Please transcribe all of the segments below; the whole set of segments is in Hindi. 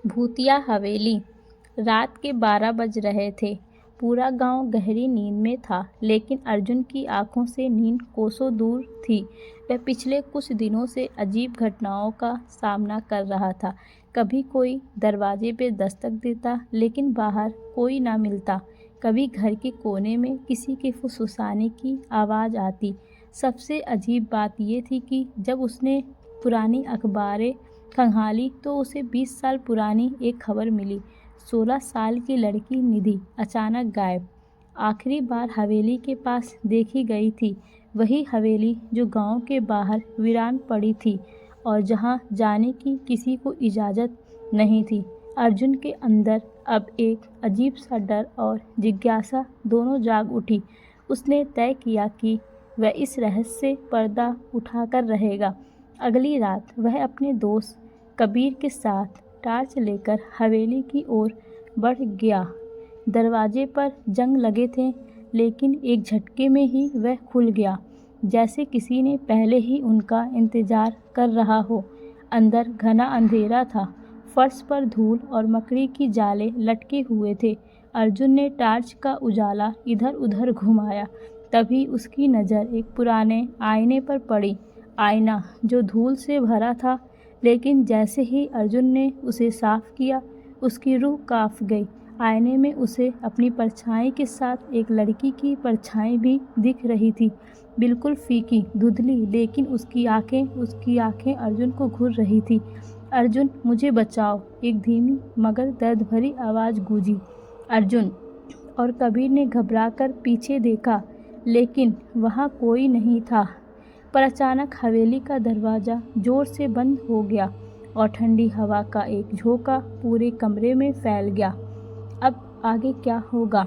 भूतिया हवेली। रात के 12 बज रहे थे। पूरा गांव गहरी नींद में था, लेकिन अर्जुन की आंखों से नींद कोसों दूर थी। वह पिछले कुछ दिनों से अजीब घटनाओं का सामना कर रहा था। कभी कोई दरवाजे पे दस्तक देता, लेकिन बाहर कोई ना मिलता। कभी घर के कोने में किसी के फुसफुसाने की आवाज़ आती। सबसे अजीब बात ये थी कि जब उसने पुरानी अखबारें खंगाली तो उसे 20 साल पुरानी एक खबर मिली। 16 साल की लड़की निधि अचानक गायब। आखिरी बार हवेली के पास देखी गई थी, वही हवेली जो गांव के बाहर वीरान पड़ी थी और जहां जाने की किसी को इजाज़त नहीं थी। अर्जुन के अंदर अब एक अजीब सा डर और जिज्ञासा दोनों जाग उठी। उसने तय किया कि वह इस रहस्य से पर्दा उठाकर रहेगा। अगली रात वह अपने दोस्त कबीर के साथ टार्च लेकर हवेली की ओर बढ़ गया। दरवाजे पर जंग लगे थे, लेकिन एक झटके में ही वह खुल गया, जैसे किसी ने पहले ही उनका इंतजार कर रहा हो। अंदर घना अंधेरा था। फर्श पर धूल और मकड़ी की जाले लटके हुए थे। अर्जुन ने टार्च का उजाला इधर उधर घुमाया, तभी उसकी नज़र एक पुराने आईने पर पड़ी। आईना जो धूल से भरा था, लेकिन जैसे ही अर्जुन ने उसे साफ किया, उसकी रूह कांप गई। आईने में उसे अपनी परछाई के साथ एक लड़की की परछाई भी दिख रही थी, बिल्कुल फीकी, धुंधली, लेकिन उसकी आंखें अर्जुन को घूर रही थी। अर्जुन, मुझे बचाओ, एक धीमी मगर दर्द भरी आवाज़ गूंजी। अर्जुन और कबीर ने घबराकर पीछे देखा, लेकिन वहाँ कोई नहीं था। पर अचानक हवेली का दरवाज़ा जोर से बंद हो गया और ठंडी हवा का एक झोंका पूरे कमरे में फैल गया। अब आगे क्या होगा?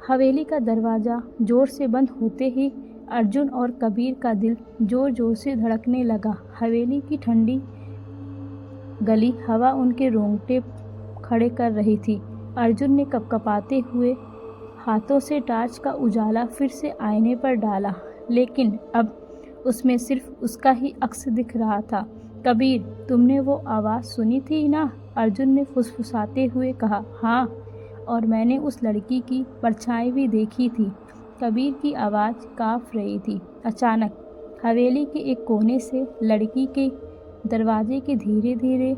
हवेली का दरवाज़ा जोर से बंद होते ही अर्जुन और कबीर का दिल जोर जोर से धड़कने लगा। हवेली की ठंडी गली हवा उनके रोंगटे खड़े कर रही थी। अर्जुन ने कपकपाते हुए हाथों से टार्च का उजाला फिर से आईने पर डाला, लेकिन अब उसमें सिर्फ उसका ही अक्स दिख रहा था। कबीर, तुमने वो आवाज़ सुनी थी ना? अर्जुन ने फुसफुसाते हुए कहा। हाँ, और मैंने उस लड़की की परछाई भी देखी थी। कबीर की आवाज़ काँप रही थी। अचानक हवेली के एक कोने से लड़की के दरवाजे के धीरे धीरे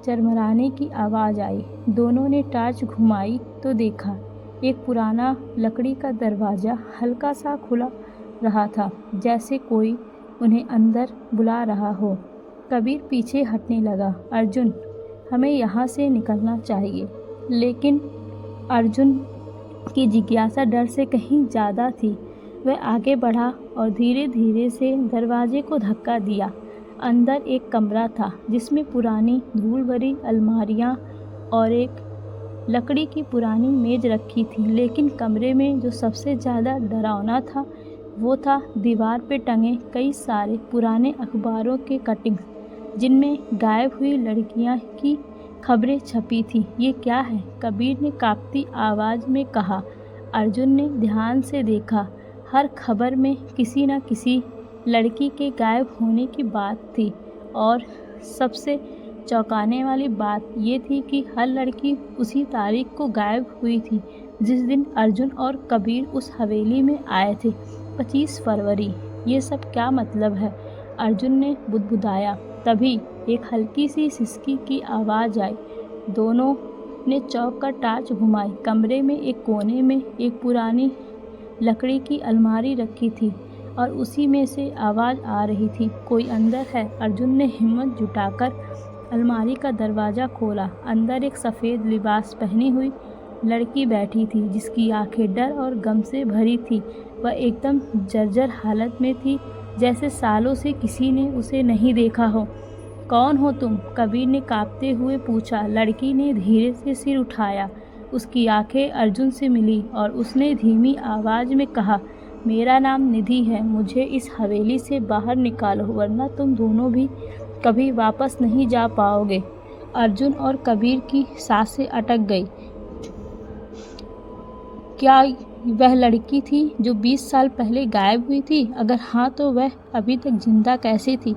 चरमराने की आवाज़ आई। दोनों ने टार्च घुमाई तो देखा, एक पुराना लकड़ी का दरवाज़ा हल्का सा खुला रहा था, जैसे कोई उन्हें अंदर बुला रहा हो। कबीर पीछे हटने लगा। अर्जुन, हमें यहाँ से निकलना चाहिए। लेकिन अर्जुन की जिज्ञासा डर से कहीं ज़्यादा थी। वह आगे बढ़ा और धीरे धीरे से दरवाजे को धक्का दिया। अंदर एक कमरा था, जिसमें पुरानी धूल भरी अलमारियाँ और एक लकड़ी की पुरानी मेज़ रखी थी। लेकिन कमरे में जो सबसे ज़्यादा डरावना था, वो था दीवार पे टंगे कई सारे पुराने अखबारों के कटिंग्स, जिनमें गायब हुई लड़कियां की खबरें छपी थी। ये क्या है? कबीर ने कांपती आवाज़ में कहा। अर्जुन ने ध्यान से देखा। हर खबर में किसी न किसी लड़की के गायब होने की बात थी, और सबसे चौंकाने वाली बात ये थी कि हर लड़की उसी तारीख को गायब हुई थी, जिस दिन अर्जुन और कबीर उस हवेली में आए थे, 25 फरवरी। ये सब क्या मतलब है? अर्जुन ने बुदबुदाया। तभी एक हल्की सी सिसकी की आवाज़ आई। दोनों ने चौंक कर टार्च घुमाई। कमरे में एक कोने में एक पुरानी लकड़ी की अलमारी रखी थी, और उसी में से आवाज़ आ रही थी, कोई अंदर है। अर्जुन ने हिम्मत जुटाकर अलमारी का दरवाज़ा खोला। अंदर एक सफ़ेद लिबास पहनी हुई लड़की बैठी थी, जिसकी आंखें डर और गम से भरी थी। वह एकदम जर्जर हालत में थी, जैसे सालों से किसी ने उसे नहीं देखा हो। कौन हो तुम? कबीर ने कांपते हुए पूछा। लड़की ने धीरे से सिर उठाया। उसकी आंखें अर्जुन से मिली और उसने धीमी आवाज़ में कहा, मेरा नाम निधि है। मुझे इस हवेली से बाहर निकालो, वरना तुम दोनों भी कभी वापस नहीं जा पाओगे। अर्जुन और कबीर की सांसें अटक गई। क्या वह लड़की थी जो 20 साल पहले गायब हुई थी? अगर हाँ, तो वह अभी तक जिंदा कैसे थी?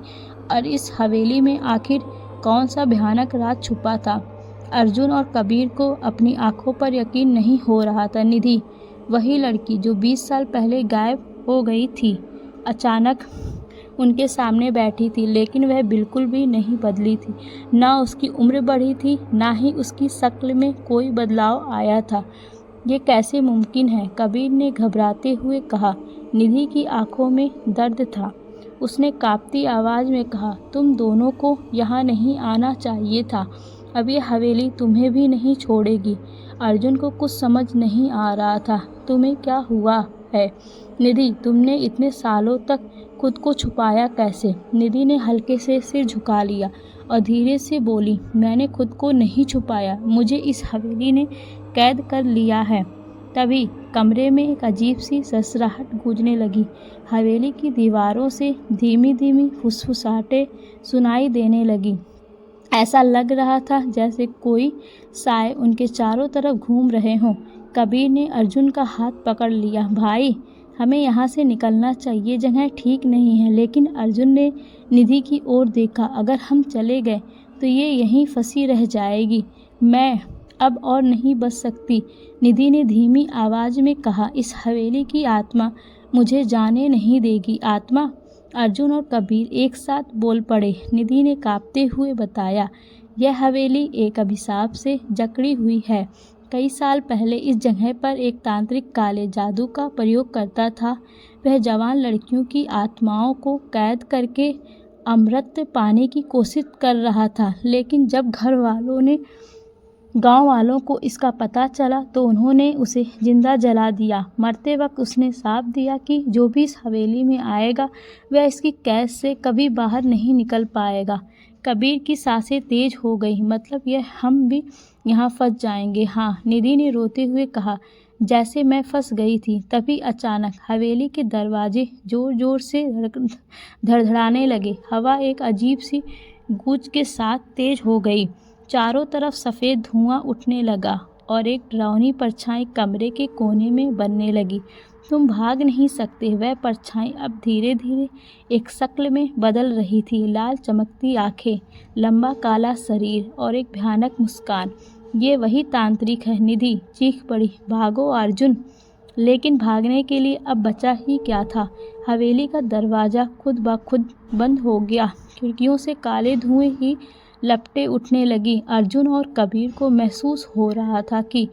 और इस हवेली में आखिर कौन सा भयानक राज छुपा था। अर्जुन और कबीर को अपनी आंखों पर यकीन नहीं हो रहा था। निधि, वही लड़की जो 20 साल पहले गायब हो गई थी, अचानक उनके सामने बैठी थी, लेकिन वह बिल्कुल भी नहीं बदली थी। ना उसकी उम्र बढ़ी थी, ना ही उसकी शक्ल में कोई बदलाव आया था। ये कैसे मुमकिन है? कबीर ने घबराते हुए कहा। निधि की आंखों में दर्द था। उसने कांपती आवाज़ में कहा, तुम दोनों को यहाँ नहीं आना चाहिए था। अब ये हवेली तुम्हें भी नहीं छोड़ेगी। अर्जुन को कुछ समझ नहीं आ रहा था। तुम्हें क्या हुआ है निधि? तुमने इतने सालों तक खुद को छुपाया कैसे? निधि ने हल्के से सिर झुका लिया और धीरे से बोली, मैंने खुद को नहीं छुपाया, मुझे इस हवेली ने कैद कर लिया है। तभी कमरे में एक अजीब सी ससराहट गूंजने लगी। हवेली की दीवारों से धीमी धीमी फुसफुसाहटें सुनाई देने लगी। ऐसा लग रहा था जैसे कोई साए उनके चारों तरफ घूम रहे हों। कबीर ने अर्जुन का हाथ पकड़ लिया। भाई, हमें यहाँ से निकलना चाहिए, जगह ठीक नहीं है। लेकिन अर्जुन ने निधि की ओर देखा। अगर हम चले गए तो ये यहीं फंसी रह जाएगी। मैं अब और नहीं बच सकती, निधि ने धीमी आवाज़ में कहा। इस हवेली की आत्मा मुझे जाने नहीं देगी। आत्मा? अर्जुन और कबीर एक साथ बोल पड़े। निधि ने कांपते हुए बताया, यह हवेली एक अभिशाप से जकड़ी हुई है। कई साल पहले इस जगह पर एक तांत्रिक काले जादू का प्रयोग करता था। वह जवान लड़कियों की आत्माओं को कैद करके अमृत पाने की कोशिश कर रहा था। लेकिन जब गांव वालों को इसका पता चला तो उन्होंने उसे जिंदा जला दिया। मरते वक्त उसने श्राप दिया कि जो भी इस हवेली में आएगा वह इसकी कैद से कभी बाहर नहीं निकल पाएगा। कबीर की सांसें तेज हो गई। मतलब यह हम भी यहाँ फंस जाएंगे? हाँ, निधि ने रोते हुए कहा, जैसे मैं फंस गई थी। तभी अचानक हवेली के दरवाजे जोर जोर से धड़धड़ाने लगे। हवा एक अजीब सी गूंज के साथ तेज हो गई। चारों तरफ सफ़ेद धुआं उठने लगा और एक डरावनी परछाई कमरे के कोने में बनने लगी। तुम भाग नहीं सकते। वह परछाई अब धीरे धीरे एक शक्ल में बदल रही थी। लाल चमकती आंखें, लंबा काला शरीर और एक भयानक मुस्कान। ये वही तांत्रिक है। निधि चीख पड़ी, भागो अर्जुन! लेकिन भागने के लिए अब बचा ही क्या था। हवेली का दरवाज़ा खुद ब खुद बंद हो गया। खिड़कियों से काले धुएं ही लपटें उठने लगी। अर्जुन और कबीर को महसूस हो रहा था कि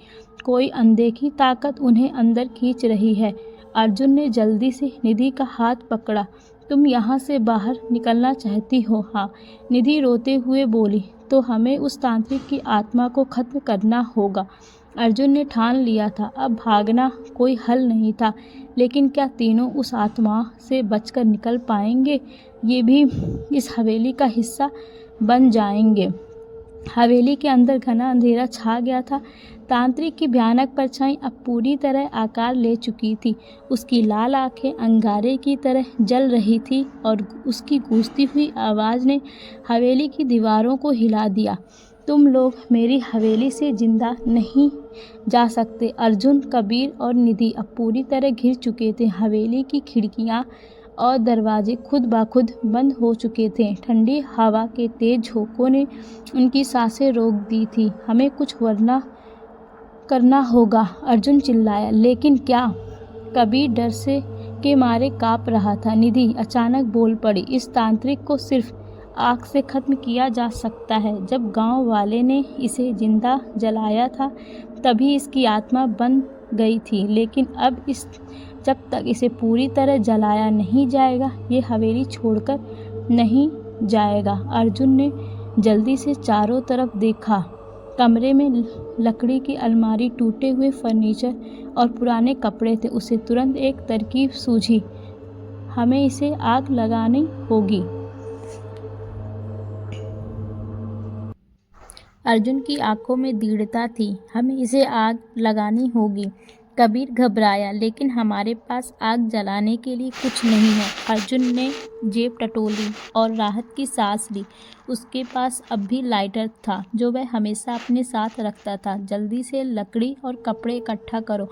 कोई अनदेखी ताकत उन्हें अंदर खींच रही है। अर्जुन ने जल्दी से निधि का हाथ पकड़ा। तुम यहाँ से बाहर निकलना चाहती हो? हाँ, निधि रोते हुए बोली। तो हमें उस तांत्रिक की आत्मा को खत्म करना होगा। अर्जुन ने ठान लिया था। अब भागना कोई हल नहीं था। लेकिन क्या तीनों उस आत्मा से बचकर निकल पाएंगे? ये भी इस हवेली का हिस्सा बन जाएंगे। हवेली के अंदर घना अंधेरा छा गया था। तांत्रिक की भयानक परछाई अब पूरी तरह आकार ले चुकी थी। उसकी लाल आंखें अंगारे की तरह जल रही थी और उसकी गूंजती हुई आवाज़ ने हवेली की दीवारों को हिला दिया। तुम लोग मेरी हवेली से जिंदा नहीं जा सकते। अर्जुन, कबीर और निधि अब पूरी तरह घिर चुके थे। हवेली की खिड़कियाँ और दरवाजे खुद ब खुद बंद हो चुके थे। ठंडी हवा के तेज झोंकों ने उनकी सांसें रोक दी थी। हमें कुछ वरना करना होगा, अर्जुन चिल्लाया। लेकिन क्या? कबीर डर से के मारे काँप रहा था। निधि अचानक बोल पड़ी, इस तांत्रिक को सिर्फ आग से खत्म किया जा सकता है। जब गांव वाले ने इसे जिंदा जलाया था तभी इसकी आत्मा बन गई थी। लेकिन अब जब तक इसे पूरी तरह जलाया नहीं जाएगा ये हवेली छोड़कर नहीं जाएगा। अर्जुन ने जल्दी से चारों तरफ देखा। कमरे में लकड़ी की अलमारी, टूटे हुए फर्नीचर और पुराने कपड़े थे। उसे तुरंत एक तरकीब सूझी। हमें इसे आग लगानी होगी। अर्जुन की आंखों में दृढ़ता थी। हमें इसे आग लगानी होगी। कबीर घबराया, लेकिन हमारे पास आग जलाने के लिए कुछ नहीं है। अर्जुन ने जेब टटोली और राहत की सांस ली। उसके पास अब भी लाइटर था जो वह हमेशा अपने साथ रखता था। जल्दी से लकड़ी और कपड़े इकट्ठा करो,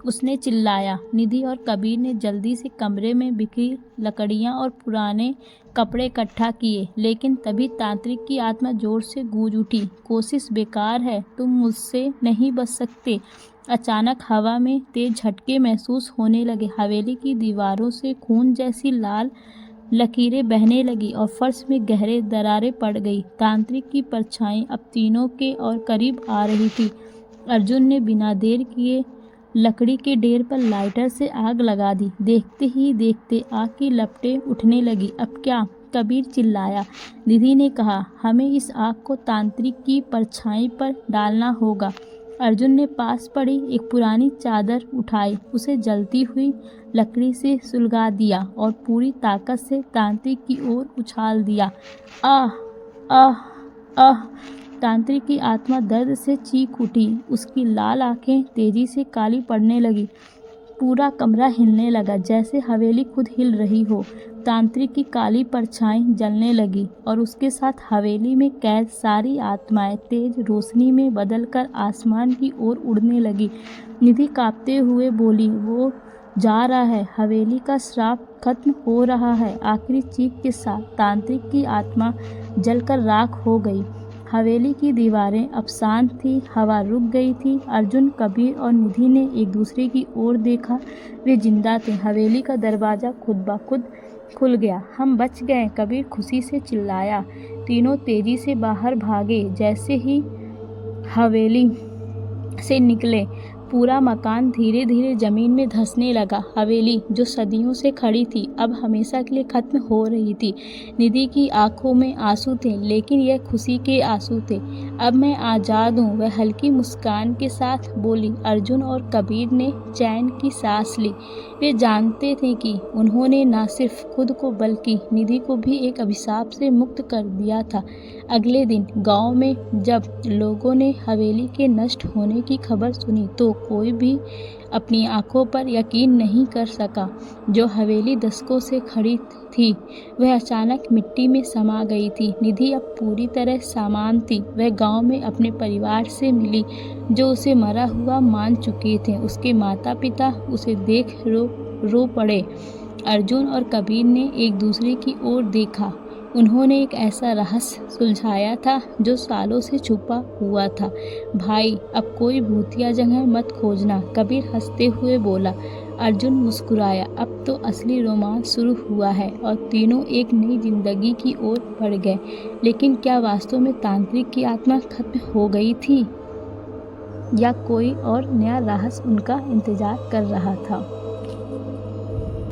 उसने चिल्लाया। निधि और कबीर ने जल्दी से कमरे में बिखरी लकड़ियां और पुराने कपड़े इकट्ठा किए, लेकिन तभी तांत्रिक की आत्मा जोर से गूंज उठी, कोशिश बेकार है, तुम मुझसे नहीं बच सकते। अचानक हवा में तेज झटके महसूस होने लगे। हवेली की दीवारों से खून जैसी लाल लकीरें बहने लगी और फर्श में गहरे दरारें पड़ गई। तांत्रिक की परछाई अब तीनों के और करीब आ रही थी। अर्जुन ने बिना देर किए लकड़ी के ढेर पर लाइटर से आग लगा दी। देखते ही देखते आग की लपटें उठने लगी। अब क्या? कबीर चिल्लाया। निधि ने कहा, हमें इस आग को तांत्रिक की परछाई पर डालना होगा। अर्जुन ने पास पड़ी एक पुरानी चादर उठाई, उसे जलती हुई लकड़ी से सुलगा दिया और पूरी ताकत से तांत्रिक की ओर उछाल दिया। आह आह आह! तांत्रिक की आत्मा दर्द से चीख उठी। उसकी लाल आंखें तेजी से काली पड़ने लगी। पूरा कमरा हिलने लगा, जैसे हवेली खुद हिल रही हो। तांत्रिक की काली परछाई जलने लगी और उसके साथ हवेली में कैद सारी आत्माएं तेज रोशनी में बदलकर आसमान की ओर उड़ने लगी। निधि कांपते हुए बोली, वो जा रहा है, हवेली का श्राप खत्म हो रहा है। आखिरी चीख के साथ तांत्रिक की आत्मा जलकर राख हो गई। हवेली की दीवारें अब शांत थी, हवा रुक गई थी। अर्जुन, कबीर और निधि ने एक दूसरे की ओर देखा। वे जिंदा थे। हवेली का दरवाज़ा खुद ब खुद खुल गया। हम बच गए, कबीर खुशी से चिल्लाया। तीनों तेजी से बाहर भागे। जैसे ही हवेली से निकले, पूरा मकान धीरे धीरे जमीन में धंसने लगा। हवेली जो सदियों से खड़ी थी, अब हमेशा के लिए खत्म हो रही थी। निधि की आंखों में आंसू थे, लेकिन यह खुशी के आंसू थे। अब मैं आज़ाद हूँ, वह हल्की मुस्कान के साथ बोली। अर्जुन और कबीर ने चैन की सांस ली। वे जानते थे कि उन्होंने न सिर्फ खुद को बल्कि निधि को भी एक अभिशाप से मुक्त कर दिया था। अगले दिन गांव में जब लोगों ने हवेली के नष्ट होने की खबर सुनी, तो कोई भी अपनी आंखों पर यकीन नहीं कर सका। जो हवेली दशकों से खड़ी थी, वह अचानक मिट्टी में समा गई थी। निधि अब पूरी तरह सामान थी। वह गांव में अपने परिवार से मिली, जो उसे मरा हुआ मान चुके थे। उसके माता पिता उसे देख रो पड़े। अर्जुन और कबीर ने एक दूसरे की ओर देखा। उन्होंने एक ऐसा रहस्य सुलझाया था जो सालों से छुपा हुआ था। भाई, अब कोई भूतिया जगह मत खोजना, कबीर हंसते हुए बोला। अर्जुन मुस्कुराया। अब तो असली रोमांच शुरू हुआ है और तीनों एक नई जिंदगी की ओर बढ़ गए। लेकिन क्या वास्तव में तांत्रिक की आत्मा खत्म हो गई थी, या कोई और नया रहस्य उनका इंतजार कर रहा था?